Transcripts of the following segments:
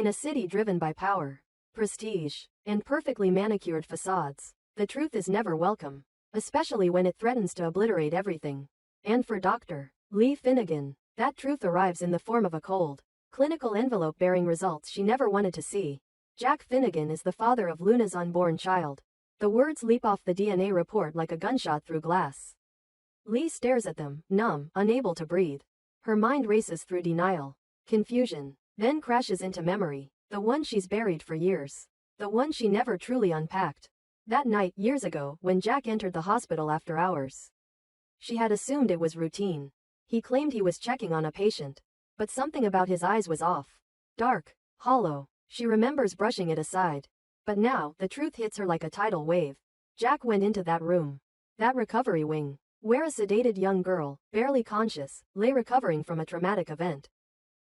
In a city driven by power, prestige, and perfectly manicured facades, the truth is never welcome, especially when it threatens to obliterate everything. And for Dr. Lee Finnegan, that truth arrives in the form of a cold, clinical envelope bearing results she never wanted to see. Jack Finnegan is the father of Luna's unborn child. The words leap off the DNA report like a gunshot through glass. Lee stares at them, numb, unable to breathe. Her mind races through denial, confusion, then crashes into memory, the one she's buried for years, the one she never truly unpacked. That night, years ago, when Jack entered the hospital after hours. She had assumed it was routine. He claimed he was checking on a patient, but something about his eyes was off. Dark, hollow. She remembers brushing it aside. But now, the truth hits her like a tidal wave. Jack went into that room. That recovery wing, where a sedated young girl, barely conscious, lay recovering from a traumatic event.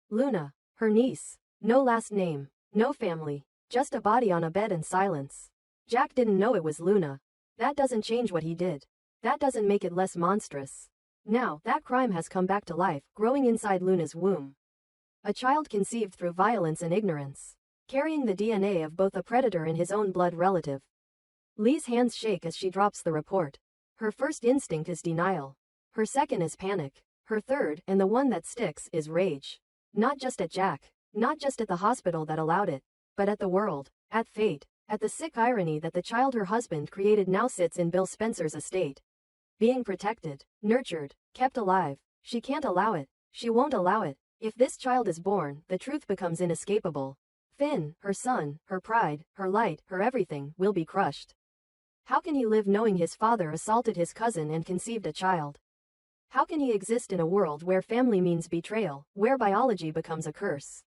Luna, her niece. No last name, no family, just a body on a bed and silence. Jack didn't know it was Luna. That doesn't change what he did. That doesn't make it less monstrous. Now, that crime has come back to life, growing inside Luna's womb. A child conceived through violence and ignorance, carrying the DNA of both a predator and his own blood relative. Lee's hands shake as she drops the report. Her first instinct is denial. Her second is panic. Her third, and the one that sticks, is rage. Not just at Jack, not just at the hospital that allowed it, but at the world, at fate, at the sick irony that the child her husband created now sits in Bill Spencer's estate. Being protected, nurtured, kept alive. She can't allow it. She won't allow it. If this child is born, the truth becomes inescapable. Finn, her son, her pride, her light, her everything, will be crushed. How can he live knowing his father assaulted his cousin and conceived a child? How can he exist in a world where family means betrayal, where biology becomes a curse?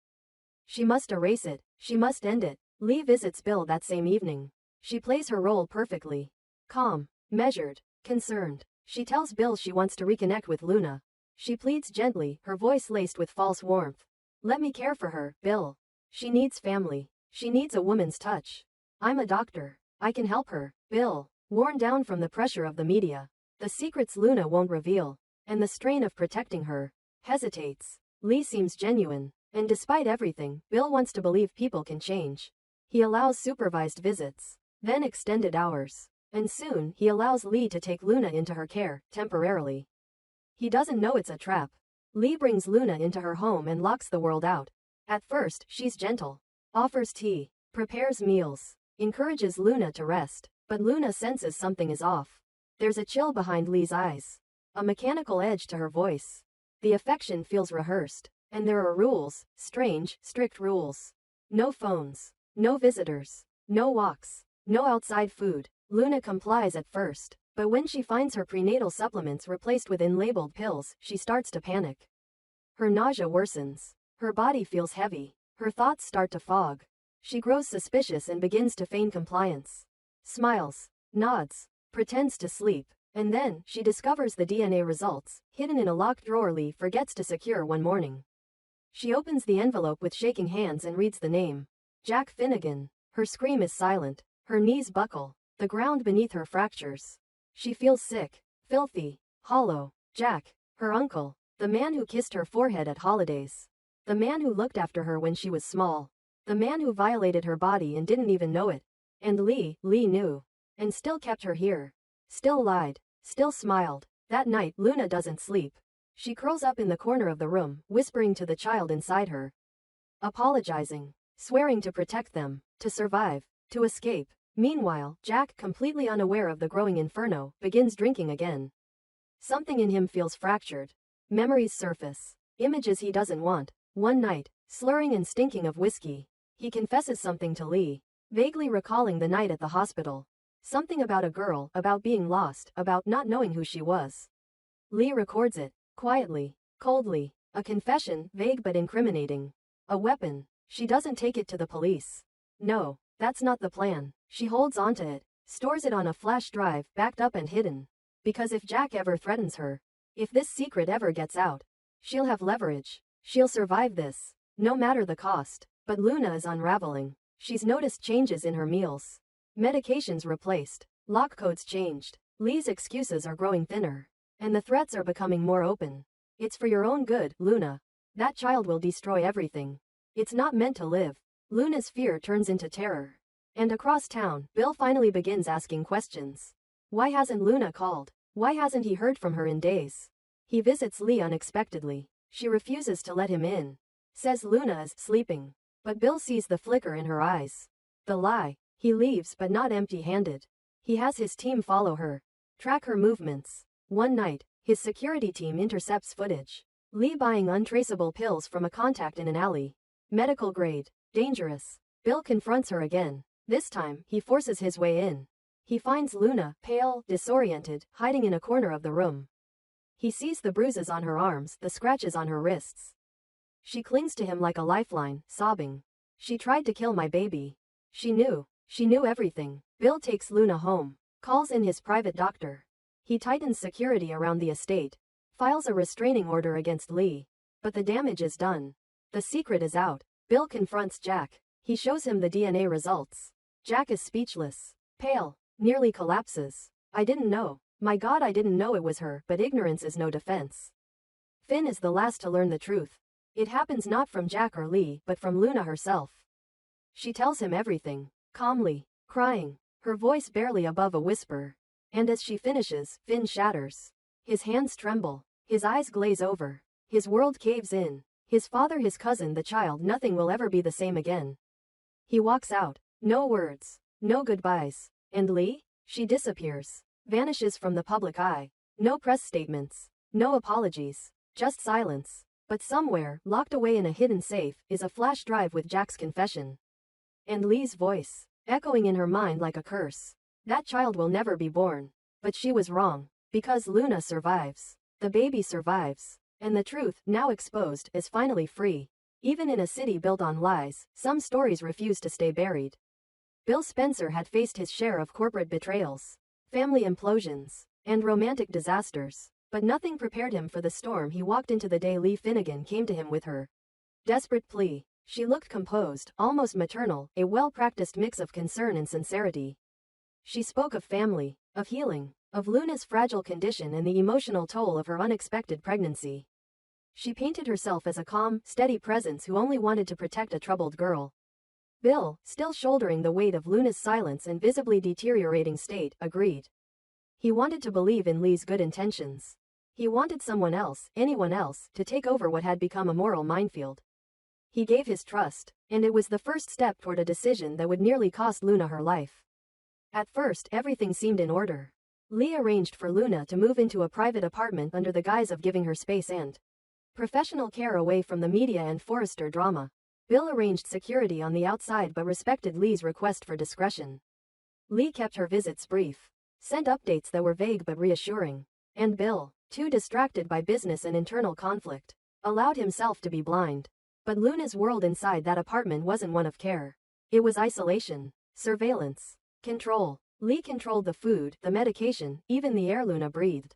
She must erase it. She must end it. Lee visits Bill that same evening. She plays her role perfectly. Calm, measured, concerned. She tells Bill she wants to reconnect with Luna. She pleads gently, her voice laced with false warmth. Let me care for her, Bill. She needs family. She needs a woman's touch. I'm a doctor. I can help her. Bill, worn down from the pressure of the media, the secrets Luna won't reveal, and the strain of protecting her, hesitates. Lee seems genuine, and despite everything, Bill wants to believe people can change. He allows supervised visits, then extended hours, and soon he allows Lee to take Luna into her care, temporarily. He doesn't know it's a trap. Lee brings Luna into her home and locks the world out. At first, she's gentle, offers tea, prepares meals, encourages Luna to rest, but Luna senses something is off. There's a chill behind Lee's eyes, a mechanical edge to her voice. The affection feels rehearsed, and there are rules, strange, strict rules. No phones, no visitors, no walks, no outside food. Luna complies at first, but when she finds her prenatal supplements replaced with unlabeled pills, she starts to panic. Her nausea worsens. Her body feels heavy. Her thoughts start to fog. She grows suspicious and begins to feign compliance. Smiles, nods, pretends to sleep, and then she discovers the DNA results, hidden in a locked drawer Lee forgets to secure one morning. She opens the envelope with shaking hands and reads the name. Jack Finnegan. Her scream is silent. Her knees buckle. The ground beneath her fractures. She feels sick, filthy, hollow. Jack, her uncle, the man who kissed her forehead at holidays. The man who looked after her when she was small. The man who violated her body and didn't even know it. And Lee knew. And still kept her here. Still lied. Still smiled. That night, Luna doesn't sleep. She curls up in the corner of the room, whispering to the child inside her. Apologizing. Swearing to protect them. To survive. To escape. Meanwhile, Jack, completely unaware of the growing inferno, begins drinking again. Something in him feels fractured. Memories surface. Images he doesn't want. One night, slurring and stinking of whiskey, he confesses something to Lee, vaguely recalling the night at the hospital. Something about a girl, about being lost, about not knowing who she was. Lee records it, quietly, coldly, a confession, vague but incriminating. A weapon. She doesn't take it to the police. No, that's not the plan. She holds onto it, stores it on a flash drive, backed up and hidden. Because if Jack ever threatens her, if this secret ever gets out, she'll have leverage. She'll survive this, no matter the cost. But Luna is unraveling. She's noticed changes in her meals. Medications replaced. Lock codes changed. Lee's excuses are growing thinner. And the threats are becoming more open. It's for your own good, Luna. That child will destroy everything. It's not meant to live. Luna's fear turns into terror. And across town, Bill finally begins asking questions. Why hasn't Luna called? Why hasn't he heard from her in days? He visits Lee unexpectedly. She refuses to let him in. Says Luna is sleeping. But Bill sees the flicker in her eyes. The lie. He leaves but not empty-handed. He has his team follow her. Track her movements. One night, his security team intercepts footage. Lee buying untraceable pills from a contact in an alley. Medical grade. Dangerous. Bill confronts her again. This time, he forces his way in. He finds Luna, pale, disoriented, hiding in a corner of the room. He sees the bruises on her arms, the scratches on her wrists. She clings to him like a lifeline, sobbing. She tried to kill my baby. She knew everything. Bill takes Luna home. Calls in his private doctor. He tightens security around the estate. Files a restraining order against Lee. But the damage is done. The secret is out. Bill confronts Jack. He shows him the DNA results. Jack is speechless. Pale. Nearly collapses. I didn't know. My God, I didn't know it was her, but ignorance is no defense. Finn is the last to learn the truth. It happens not from Jack or Lee, but from Luna herself. She tells him everything, calmly, crying, her voice barely above a whisper. And as she finishes, Finn shatters. His hands tremble. His eyes glaze over. His world caves in. His father, his cousin, the child, nothing will ever be the same again. He walks out. No words. No goodbyes. And Lee? She disappears. Vanishes from the public eye. No press statements. No apologies. Just silence. But somewhere, locked away in a hidden safe, is a flash drive with Jack's confession. And Lee's voice, echoing in her mind like a curse. That child will never be born. But she was wrong. Because Luna survives. The baby survives. And the truth, now exposed, is finally free. Even in a city built on lies, some stories refuse to stay buried. Bill Spencer had faced his share of corporate betrayals, family implosions, and romantic disasters. But nothing prepared him for the storm he walked into the day Lee Finnegan came to him with her desperate plea. She looked composed, almost maternal, a well-practiced mix of concern and sincerity. She spoke of family, of healing, of Luna's fragile condition and the emotional toll of her unexpected pregnancy. She painted herself as a calm, steady presence who only wanted to protect a troubled girl. Bill, still shouldering the weight of Luna's silence and visibly deteriorating state, agreed. He wanted to believe in Lee's good intentions. He wanted someone else, anyone else, to take over what had become a moral minefield. He gave his trust, and it was the first step toward a decision that would nearly cost Luna her life. At first, everything seemed in order. Lee arranged for Luna to move into a private apartment under the guise of giving her space and professional care away from the media and Forrester drama. Bill arranged security on the outside but respected Lee's request for discretion. Lee kept her visits brief, sent updates that were vague but reassuring, and Bill, too distracted by business and internal conflict, allowed himself to be blind. But Luna's world inside that apartment wasn't one of care. It was isolation, surveillance, control. Lee controlled the food, the medication, even the air Luna breathed.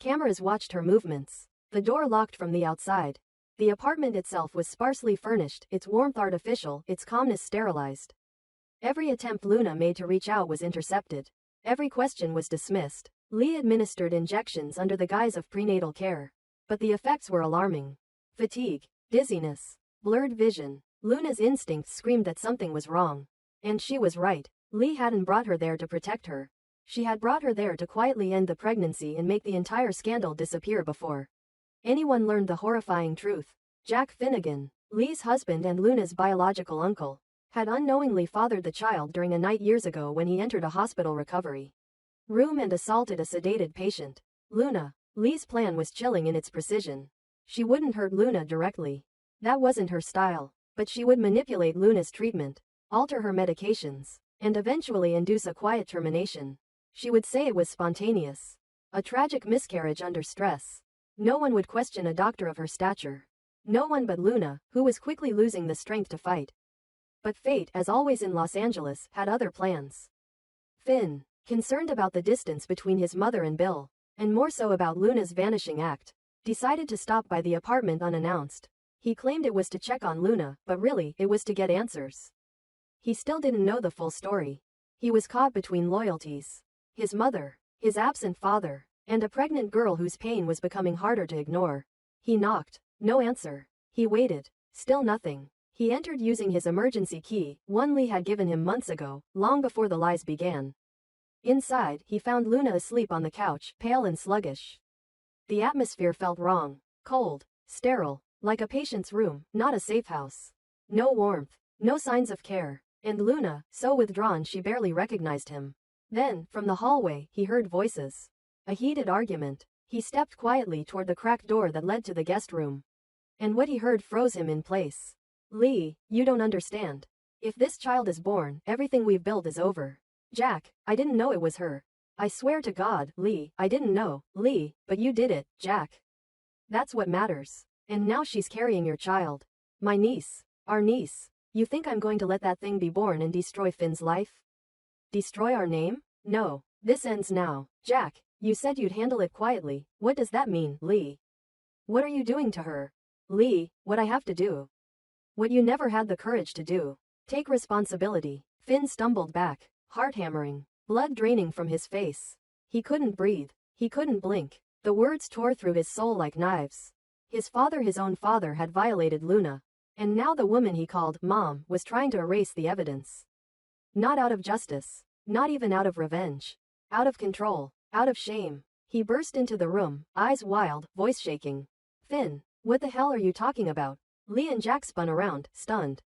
Cameras watched her movements. The door locked from the outside. The apartment itself was sparsely furnished, its warmth artificial, its calmness sterilized. Every attempt Luna made to reach out was intercepted. Every question was dismissed. Lee administered injections under the guise of prenatal care. But the effects were alarming. Fatigue, dizziness, blurred vision. Luna's instincts screamed that something was wrong. And she was right. Lee hadn't brought her there to protect her. She had brought her there to quietly end the pregnancy and make the entire scandal disappear before anyone learned the horrifying truth. Jack Finnegan, Lee's husband and Luna's biological uncle, had unknowingly fathered the child during a night years ago when he entered a hospital recovery room and assaulted a sedated patient. Luna, Lee's plan was chilling in its precision. She wouldn't hurt Luna directly. That wasn't her style. But she would manipulate Luna's treatment, alter her medications, and eventually induce a quiet termination. She would say it was spontaneous. A tragic miscarriage under stress. No one would question a doctor of her stature. No one but Luna, who was quickly losing the strength to fight. But fate, as always in Los Angeles, had other plans. Finn, concerned about the distance between his mother and Bill, and more so about Luna's vanishing act, decided to stop by the apartment unannounced. He claimed it was to check on Luna, but really, it was to get answers. He still didn't know the full story. He was caught between loyalties. His mother, his absent father, and a pregnant girl whose pain was becoming harder to ignore. He knocked. No answer. He waited. Still nothing. He entered using his emergency key, one Lee had given him months ago, long before the lies began. Inside, he found Luna asleep on the couch, pale and sluggish. The atmosphere felt wrong. Cold. Sterile. Like a patient's room, not a safe house. No warmth. No signs of care. And Luna, so withdrawn she barely recognized him. Then, from the hallway, he heard voices. A heated argument. He stepped quietly toward the cracked door that led to the guest room. And what he heard froze him in place. Lee, you don't understand. If this child is born, everything we've built is over. Jack, I didn't know it was her. I swear to God, Lee, I didn't know, Lee, but you did it, Jack. That's what matters. And now she's carrying your child. My niece. Our niece. You think I'm going to let that thing be born and destroy Finn's life? Destroy our name? No. This ends now. Jack, you said you'd handle it quietly. What does that mean, Lee? What are you doing to her? Lee, what I have to do. What you never had the courage to do. Take responsibility. Finn stumbled back, heart hammering, blood draining from his face. He couldn't breathe. He couldn't blink. The words tore through his soul like knives. His own father, had violated Luna. And now the woman he called Mom was trying to erase the evidence. Not out of justice. Not even out of revenge. Out of control. Out of shame. He burst into the room, eyes wild, voice shaking. Finn, what the hell are you talking about? Lee and Jack spun around, stunned.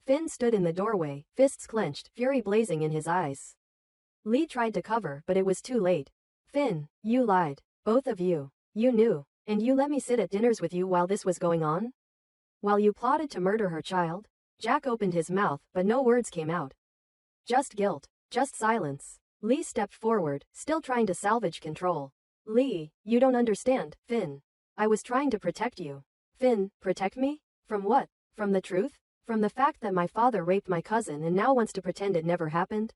Finn stood in the doorway, fists clenched, fury blazing in his eyes. Lee tried to cover, but it was too late. Finn, you lied. Both of you. You knew. And you let me sit at dinners with you while this was going on? While you plotted to murder her child? Jack opened his mouth, but no words came out. Just guilt. Just silence. Lee stepped forward, still trying to salvage control. Lee, you don't understand, Finn. I was trying to protect you. Finn, protect me? From what? From the truth? From the fact that my father raped my cousin and now wants to pretend it never happened?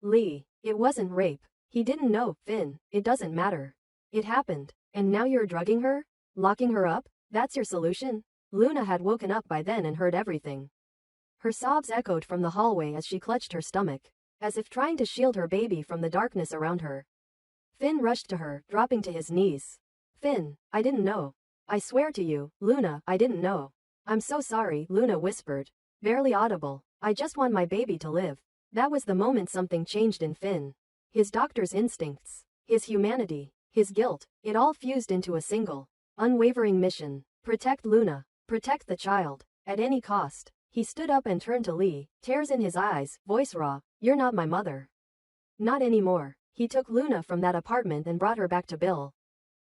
Lee, it wasn't rape. He didn't know, Finn, it doesn't matter. It happened. And now you're drugging her? Locking her up? That's your solution? Luna had woken up by then and heard everything. Her sobs echoed from the hallway as she clutched her stomach, as if trying to shield her baby from the darkness around her. Finn rushed to her, dropping to his knees. Finn, I didn't know. I swear to you, Luna, I didn't know. I'm so sorry, Luna whispered. Barely audible. I just want my baby to live. That was the moment something changed in Finn. His doctor's instincts. His humanity. His guilt. It all fused into a single, unwavering mission. Protect Luna. Protect the child. At any cost. He stood up and turned to Lee, tears in his eyes, voice raw. You're not my mother. Not anymore. He took Luna from that apartment and brought her back to Bill.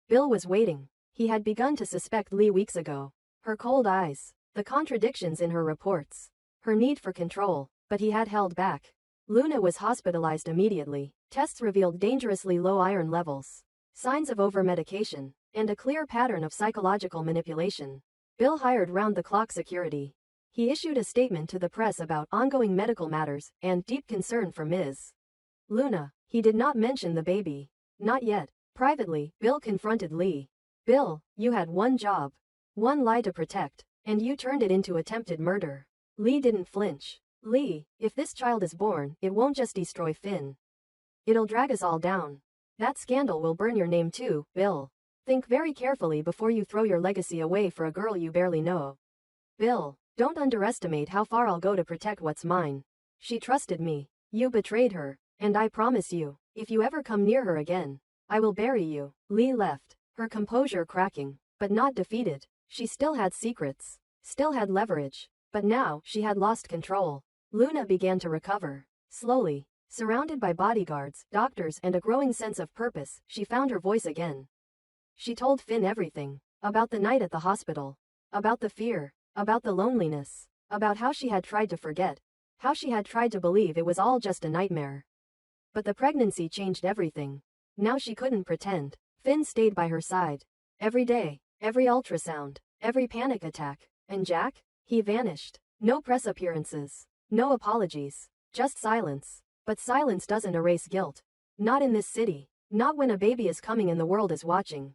Bill was waiting. He had begun to suspect Lee weeks ago. Her cold eyes. The contradictions in her reports. Her need for control. But he had held back. Luna was hospitalized immediately. Tests revealed dangerously low iron levels. Signs of overmedication. And a clear pattern of psychological manipulation. Bill hired round-the-clock security. He issued a statement to the press about ongoing medical matters and deep concern for Ms. Luna. He did not mention the baby. Not yet. Privately, Bill confronted Lee. Bill, you had one job. One lie to protect. And you turned it into attempted murder. Lee didn't flinch. Lee, if this child is born, it won't just destroy Finn. It'll drag us all down. That scandal will burn your name too, Bill. Think very carefully before you throw your legacy away for a girl you barely know. Bill, don't underestimate how far I'll go to protect what's mine. She trusted me. You betrayed her. And I promise you, if you ever come near her again, I will bury you. Lee left, her composure cracking, but not defeated. She still had secrets. Still had leverage. But now, she had lost control. Luna began to recover. Slowly. Surrounded by bodyguards, doctors, and a growing sense of purpose, she found her voice again. She told Finn everything. About the night at the hospital. About the fear. About the loneliness. About how she had tried to forget. How she had tried to believe it was all just a nightmare. But the pregnancy changed everything. Now she couldn't pretend. Finn stayed by her side. Every day. Every ultrasound. Every panic attack. And Jack? He vanished. No press appearances. No apologies. Just silence. But silence doesn't erase guilt. Not in this city. Not when a baby is coming and the world is watching.